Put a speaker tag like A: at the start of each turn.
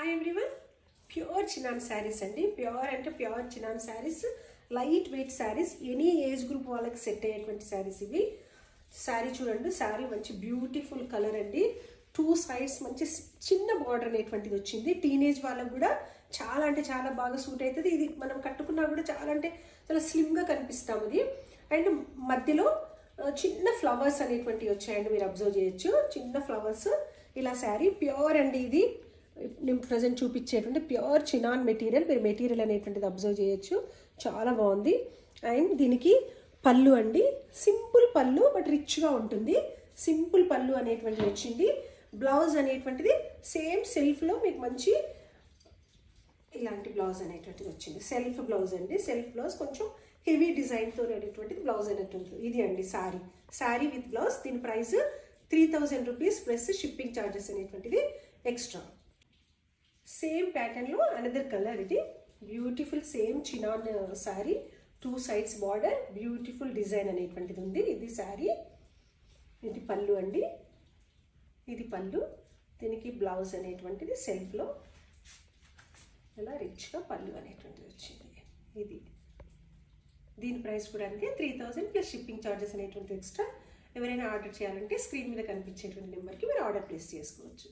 A: Hi everyone, pure chinon saris అండి. Pure అంటే pure chinon saris, light weight saris, any age group వాళ్ళకి set అయ్యేటువంటి శారీస్ ఇవి. శారీ చూడండి, శారీ మంచి బ్యూటిఫుల్ కలర్ అండి. 2 సైడ్స్ మంచి చిన్న బార్డర్ అనేటువంటిది వచ్చింది. టీనేజ్ వాళ్ళకు కూడా చాలా అంటే చాలా బాగా సూట్ అవుతుంది. ఇది మనం కట్టుకున్నా కూడా చాలా అంటే చాలా స్లిమ్గా కనిపిస్తాం ఇది. అండ్ మధ్యలో చిన్న ఫ్లవర్స్ అనేటువంటివి వచ్చాయండి, మీరు అబ్జర్వ్ చేయొచ్చు. చిన్న ఫ్లవర్స్ ఇలా శారీ ప్యూర్ అండి. ఇది నేను ప్రజెంట్ చూపించేటువంటి ప్యూర్ చినాన్ మెటీరియల్. మీరు మెటీరియల్ అనేటువంటిది అబ్జర్వ్ చేయొచ్చు, చాలా బాగుంది. అండ్ దీనికి పళ్ళు అండి, సింపుల్ పళ్ళు బట్ రిచ్గా ఉంటుంది. సింపుల్ పళ్ళు అనేటువంటిది వచ్చింది. బ్లౌజ్ అనేటువంటిది సేమ్ సెల్ఫ్లో మీకు మంచి ఇలాంటి బ్లౌజ్ అనేటువంటిది వచ్చింది. సెల్ఫ్ బ్లౌజ్ అండి. సెల్ఫ్ బ్లౌజ్ కొంచెం హెవీ డిజైన్తో అనేటువంటిది బ్లౌజ్ అనేటువంటిది. ఇది అండి శారీ, శారీ విత్ బ్లౌజ్. దీని price 3000 rupees plus shipping charges అనేటువంటిది ఎక్స్ట్రా. సేమ్ ప్యాటర్న్లో అనదర్ కలర్. ఇది beautiful same chinon sari, 2 sides border, beautiful design అనేటువంటిది ఉంది. ఇది శారీ, ఇది పళ్ళు అండి. ఇది పళ్ళు. దీనికి బ్లౌజ్ అనేటువంటిది సెల్ఫ్లో ఇలా రిచ్గా పళ్ళు అనేటువంటిది వచ్చింది. ఇది దీని ప్రైస్ కూడా అంతే, 3000 ప్లస్ షిప్పింగ్ ఛార్జెస్ అనేటువంటిది ఎక్స్ట్రా. ఎవరైనా ఆర్డర్ చేయాలంటే స్క్రీన్ మీద కనిపించేటువంటి నెంబర్కి మీరు ఆర్డర్ ప్లేస్ చేసుకోవచ్చు.